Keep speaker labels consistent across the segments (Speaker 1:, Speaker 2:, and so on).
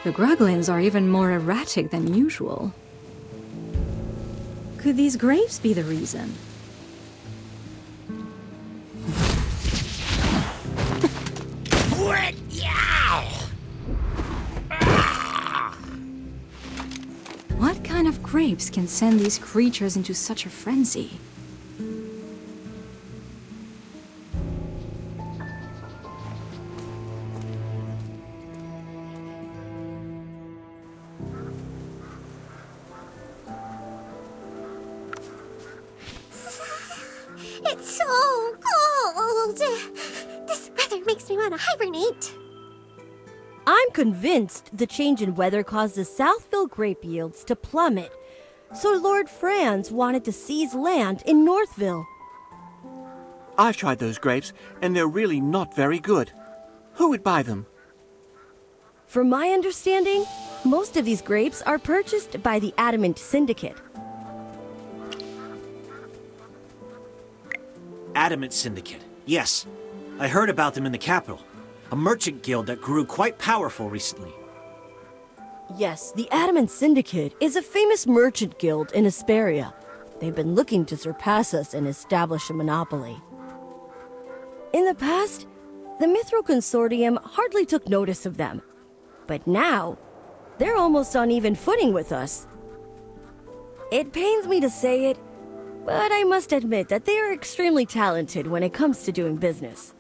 Speaker 1: The Gruglins are even more erratic than usual. Could these grapes be the reason? What kind of grapes can send these creatures into such a frenzy?
Speaker 2: It's so cold! This weather makes me want to hibernate.
Speaker 3: I'm convinced the change in weather caused the Southville grape yields to plummet, so Lord Franz wanted to seize land in Northville.
Speaker 4: I've tried those grapes, and they're really not very good. Who would buy them?
Speaker 3: From my understanding, most of these grapes are purchased by the Adamant Syndicate.
Speaker 5: Adamant Syndicate. Yes, I heard about them in the capital. A merchant guild that grew quite powerful recently.
Speaker 3: Yes, the Adamant Syndicate is a famous merchant guild in Asperia. They've been looking to surpass us and establish a monopoly. In the past, the Mithril Consortium hardly took notice of them. But now, they're almost on even footing with us. It pains me to say it, but I must admit that they are extremely talented when it comes to doing business.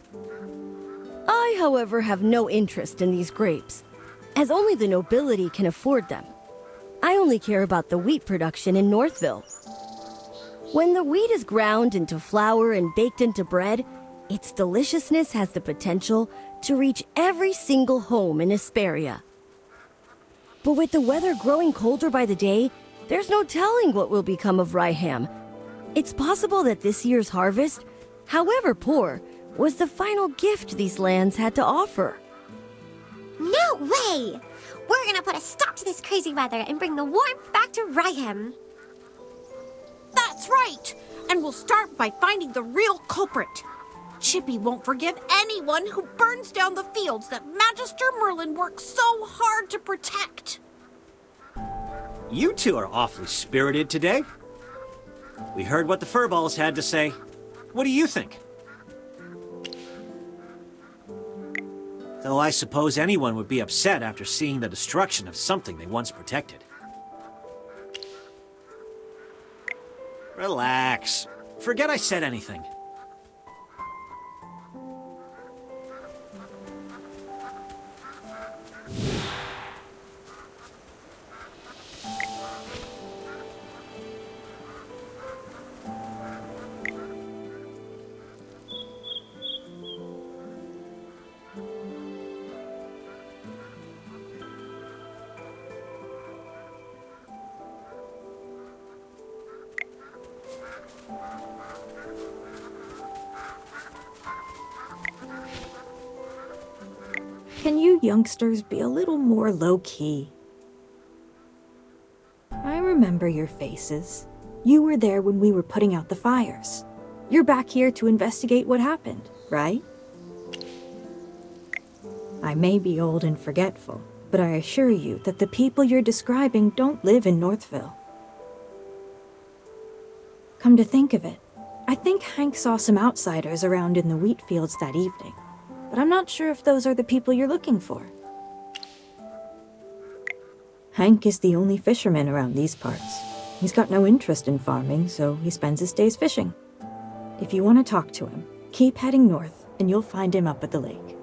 Speaker 3: I, however, have no interest in these grapes, as only the nobility can afford them. I only care about the wheat production in Northville. When the wheat is ground into flour and baked into bread, its deliciousness has the potential to reach every single home in Asperia. But with the weather growing colder by the day, there's no telling what will become of Ryham. It's possible that this year's harvest, however poor, was the final gift these lands had to offer.
Speaker 2: No way! We're gonna put a stop to this crazy weather and bring the warmth back to Ryham.
Speaker 6: That's right! And we'll start by finding the real culprit. Chippy won't forgive anyone who burns down the fields that Magister Merlin worked so hard to protect.
Speaker 5: You two are awfully spirited today. We heard what the furballs had to say. What do you think? Though I suppose anyone would be upset after seeing the destruction of something they once protected. Relax. Forget I said anything.
Speaker 1: Can you youngsters be a little more low-key? I remember your faces. You were there when we were putting out the fires. You're back here to investigate what happened, right? I may be old and forgetful, but I assure you that the people you're describing don't live in Northville. Come to think of it, I think Hank saw some outsiders around in the wheat fields that evening, but I'm not sure if those are the people you're looking for. Hank is the only fisherman around these parts. He's got no interest in farming, so he spends his days fishing. If you want to talk to him, keep heading north, and you'll find him up at the lake.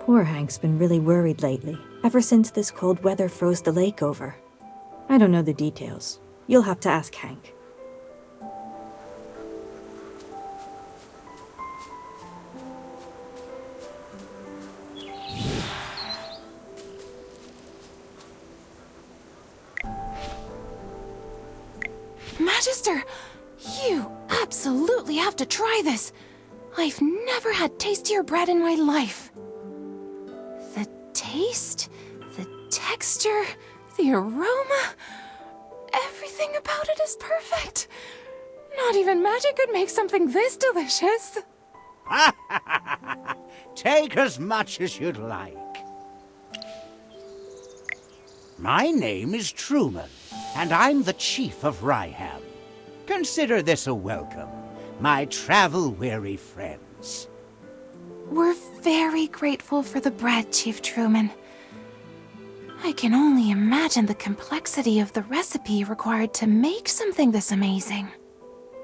Speaker 1: Poor Hank's been really worried lately, ever since this cold weather froze the lake over. I don't know the details. You'll have to ask Hank.
Speaker 6: Magister, you absolutely have to try this. I've never had tastier bread in my life. The taste, the texture, the aroma, everything about it is perfect. Not even magic could make something this delicious.
Speaker 7: Take as much as you'd like. My name is Truman, and I'm the chief of Ryham. Consider this a welcome, my travel-weary friends.
Speaker 6: We're very grateful for the bread, Chief Truman. I can only imagine the complexity of the recipe required to make something this amazing.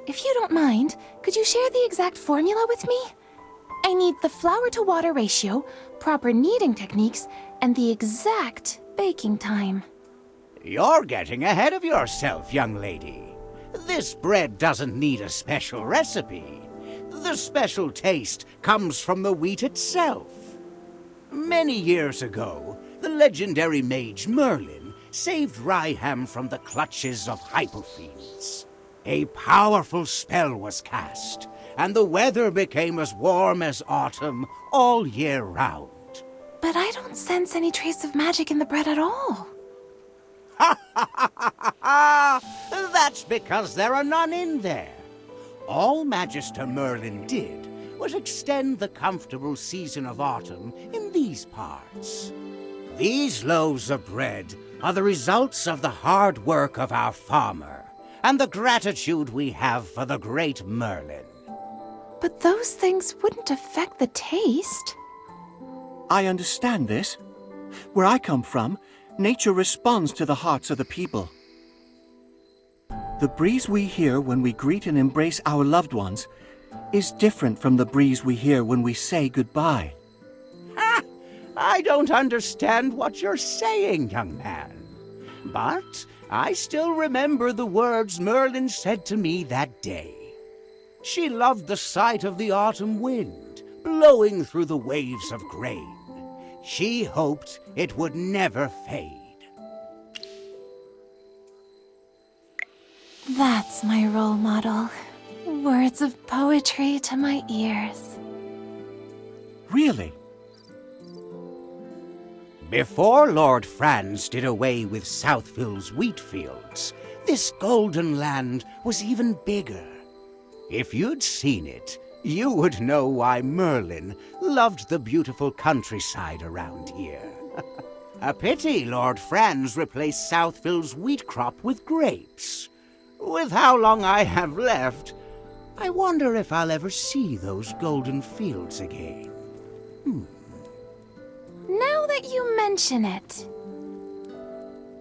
Speaker 6: If you don't mind, could you share the exact formula with me? I need the flour-to-water ratio, proper kneading techniques, and the exact baking time.
Speaker 7: You're getting ahead of yourself, young lady. This bread doesn't need a special recipe. The special taste comes from the wheat itself. Many years ago, the legendary mage Merlin saved Ryham from the clutches of hypofiends. A powerful spell was cast, and the weather became as warm as autumn all year round.
Speaker 6: But I don't sense any trace of magic in the bread at all.
Speaker 7: That's because there are none in there. All Magister Merlin did was extend the comfortable season of autumn in these parts. These loaves of bread are the results of the hard work of our farmer and the gratitude we have for the great Merlin.
Speaker 6: But those things wouldn't affect the taste.
Speaker 4: I understand this. Where I come from, nature responds to the hearts of the people. The breeze we hear when we greet and embrace our loved ones is different from the breeze we hear when we say goodbye.
Speaker 7: I don't understand what you're saying, young man. But I still remember the words Merlin said to me that day. She loved the sight of the autumn wind blowing through the waves of grain. She hoped it would never fade.
Speaker 6: That's my role model. Words of poetry to my ears.
Speaker 4: Really?
Speaker 7: Before Lord Franz did away with Southville's wheat fields, this golden land was even bigger. If you'd seen it, you would know why Merlin loved the beautiful countryside around here. A pity Lord Franz replaced Southville's wheat crop with grapes. With how long I have left, I wonder if I'll ever see those golden fields again.
Speaker 6: Now that you mention it.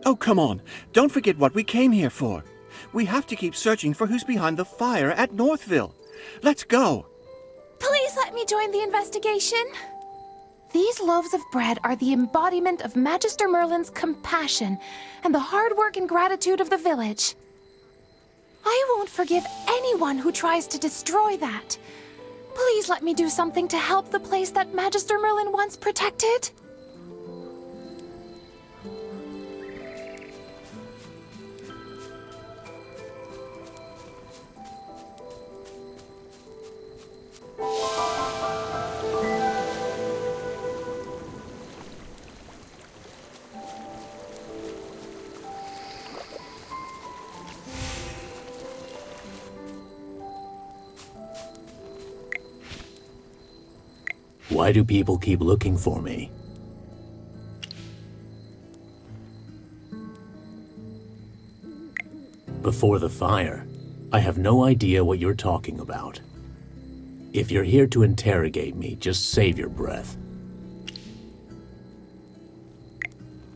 Speaker 4: Oh, come on. Don't forget what we came here for. We have to keep searching for who's behind the fire at Northville. Let's go.
Speaker 6: Please let me join the investigation. These loaves of bread are the embodiment of Magister Merlin's compassion and the hard work and gratitude of the village. I won't forgive anyone who tries to destroy that. Please let me do something to help the place that Magister Merlin once protected.
Speaker 8: Why do people keep looking for me? Before the fire, I have no idea what you're talking about. If you're here to interrogate me, just save your breath.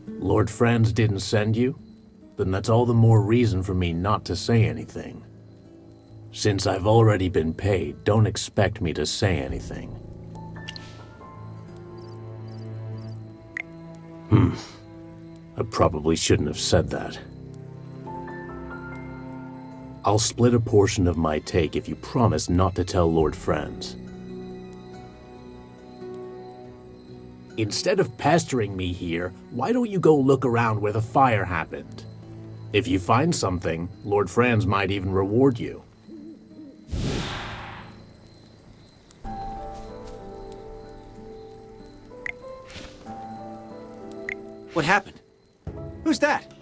Speaker 8: Lord Franz didn't send you? Then that's all the more reason for me not to say anything. Since I've already been paid, don't expect me to say anything. I probably shouldn't have said that. I'll split a portion of my take if you promise not to tell Lord Franz. Instead of pestering me here, why don't you go look around where the fire happened? If you find something, Lord Franz might even reward you.
Speaker 5: What happened? Who's that?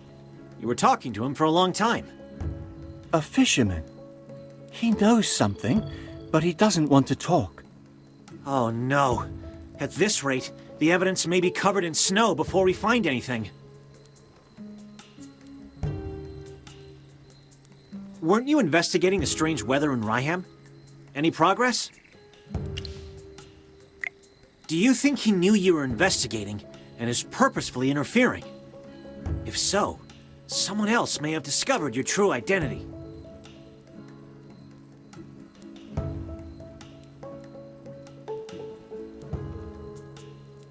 Speaker 5: You were talking to him for a long time.
Speaker 4: A fisherman. He knows something, but he doesn't want to talk.
Speaker 5: Oh no. At this rate, the evidence may be covered in snow before we find anything. weren't you investigating the strange weather in Ryham? Any progress? Do you think he knew you were investigating and is purposefully interfering? If so, someone else may have discovered your true identity.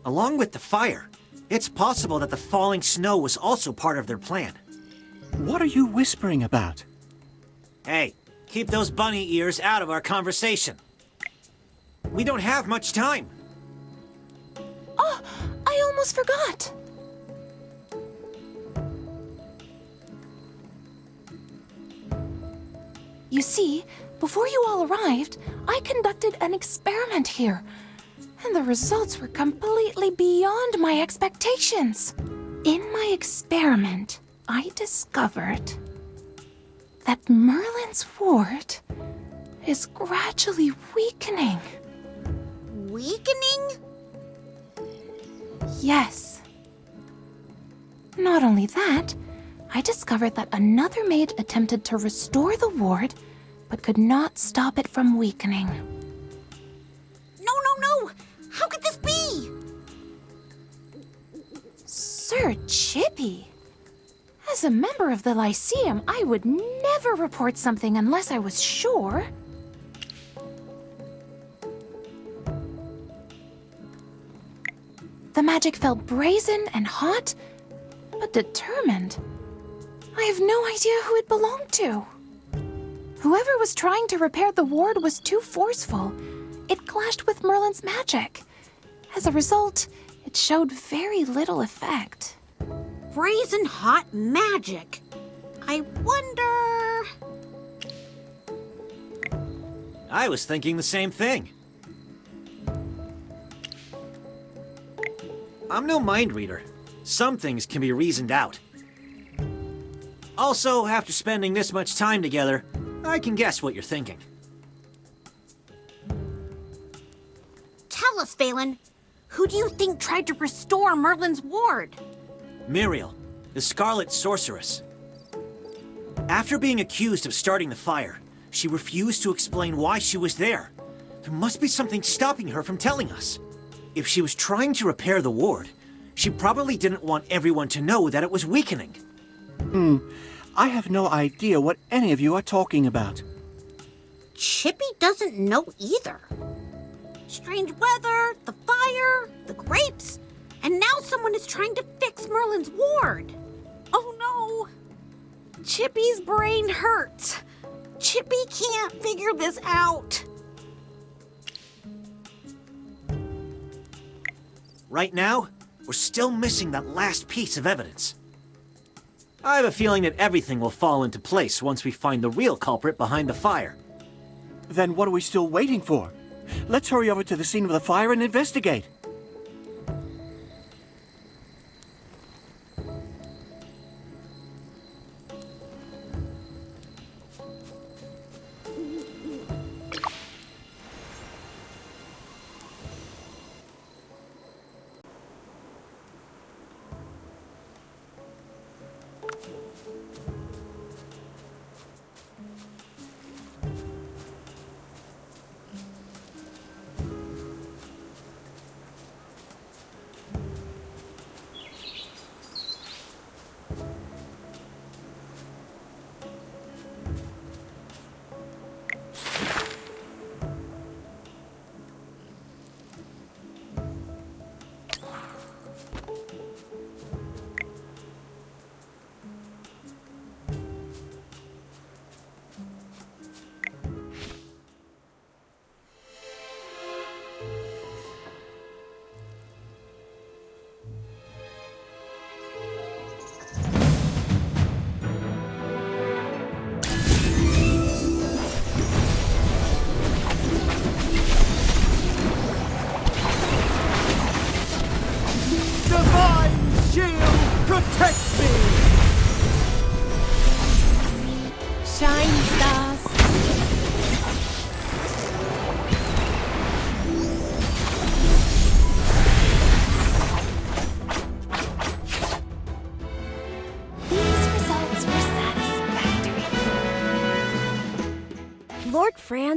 Speaker 5: Along with the fire, it's possible that the falling snow was also part of their plan.
Speaker 4: What are you whispering about?
Speaker 5: Hey, keep those bunny ears out of our conversation. We don't have much time.
Speaker 6: Oh, I almost forgot. You see, before you all arrived, I conducted an experiment here. And the results were completely beyond my expectations. In my experiment, I discovered that Merlin's ward is gradually weakening.
Speaker 2: Weakening?
Speaker 6: Yes. Not only that, I discovered that another maid attempted to restore the ward, but could not stop it from weakening.
Speaker 2: No! How could this be?
Speaker 6: Sir Chippy, as a member of the Lyceum, I would never report something unless I was sure. The magic felt brazen and hot, but determined. I have no idea who it belonged to. Whoever was trying to repair the ward was too forceful. It clashed with Merlin's magic. As a result, it showed very little effect.
Speaker 2: Brazen hot magic. I wonder...
Speaker 5: I was thinking the same thing. I'm no mind reader. Some things can be reasoned out. Also, after spending this much time together, I can guess what you're thinking.
Speaker 2: Tell us, Phelan. Who do you think tried to restore Merlin's ward?
Speaker 5: Muriel, the Scarlet Sorceress. After being accused of starting the fire, she refused to explain why she was there. There must be something stopping her from telling us. If she was trying to repair the ward, she probably didn't want everyone to know that it was weakening.
Speaker 4: I have no idea what any of you are talking about.
Speaker 2: Chippy doesn't know either. Strange weather, the fire, the grapes, and now someone is trying to fix Merlin's ward. Oh no! Chippy's brain hurts. Chippy can't figure this out.
Speaker 5: Right now, we're still missing that last piece of evidence. I have a feeling that everything will fall into place once we find the real culprit behind the fire.
Speaker 4: Then what are we still waiting for? Let's hurry over to the scene of the fire and investigate.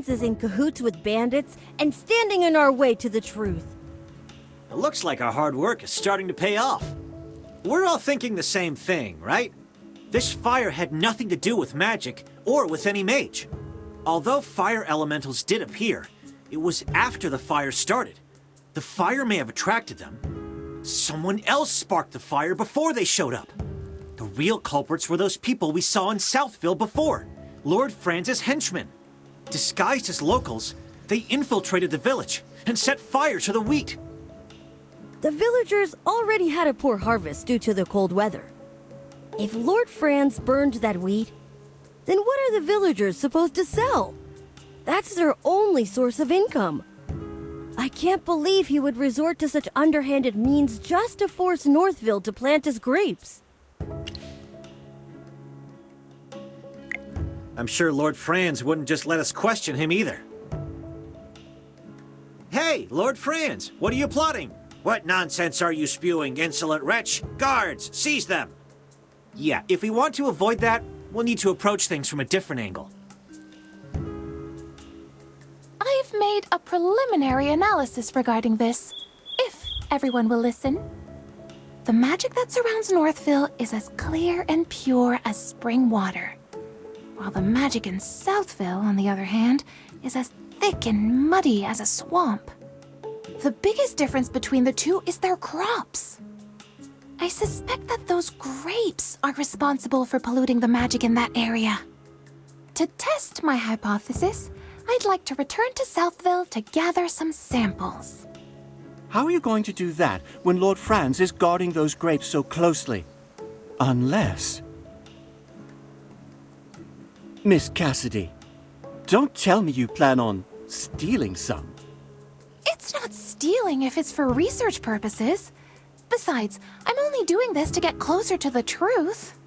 Speaker 3: Franz is in cahoots with bandits and standing in our way to the truth.
Speaker 5: It looks like our hard work is starting to pay off. We're all thinking the same thing, right? This fire had nothing to do with magic or with any mage. Although fire elementals did appear, it was after the fire started. The fire may have attracted them. Someone else sparked the fire before they showed up. The real culprits were those people we saw in Southville before, Lord Franz's henchmen. Disguised as locals, they infiltrated the village and set fire to the wheat.
Speaker 3: The villagers already had a poor harvest due to the cold weather. If Lord Franz burned that wheat, then what are the villagers supposed to sell? That's their only source of income. I can't believe he would resort to such underhanded means just to force Northville to plant his grapes.
Speaker 5: I'm sure Lord Franz wouldn't just let us question him either. Hey, Lord Franz, what are you plotting? What nonsense are you spewing, insolent wretch? Guards, seize them! Yeah, if we want to avoid that, we'll need to approach things from a different angle.
Speaker 6: I've made a preliminary analysis regarding this, if everyone will listen. The magic that surrounds Northville is as clear and pure as spring water, while the magic in Southville, on the other hand, is as thick and muddy as a swamp. The biggest difference between the two is their crops. I suspect that those grapes are responsible for polluting the magic in that area. To test my hypothesis, I'd like to return to Southville to gather some samples.
Speaker 4: How are you going to do that when Lord Franz is guarding those grapes so closely? Unless... Miss Cassidy, don't tell me you plan on stealing some.
Speaker 6: It's not stealing if it's for research purposes. Besides, I'm only doing this to get closer to the truth.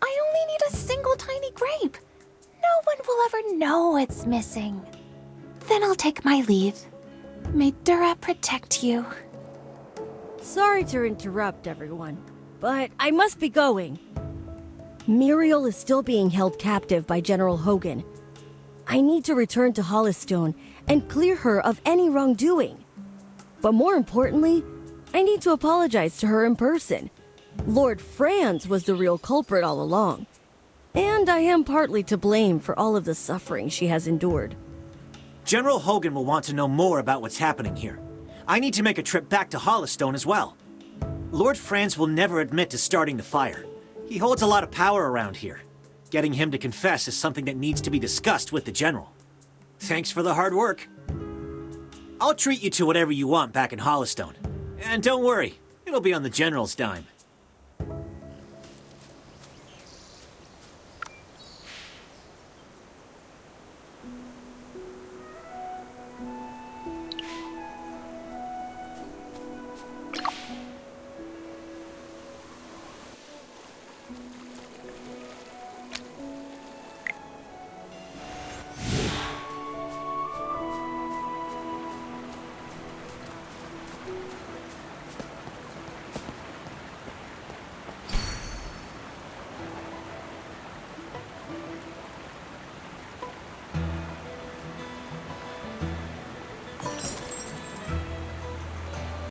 Speaker 6: I only need a single tiny grape. No one will ever know it's missing. Then I'll take my leave. May Dura protect you.
Speaker 3: Sorry to interrupt, everyone, but I must be going. Muriel is still being held captive by General Hogan. I need to return to Hollystone and clear her of any wrongdoing. But more importantly, I need to apologize to her in person. Lord Franz was the real culprit all along, and I am partly to blame for all of the suffering she has endured.
Speaker 5: General Hogan will want to know more about what's happening here. I need to make a trip back to Hollystone as well. Lord Franz will never admit to starting the fire. He holds a lot of power around here. Getting him to confess is something that needs to be discussed with the General. Thanks for the hard work. I'll treat you to whatever you want back in Hollystone. And don't worry, it'll be on the General's dime.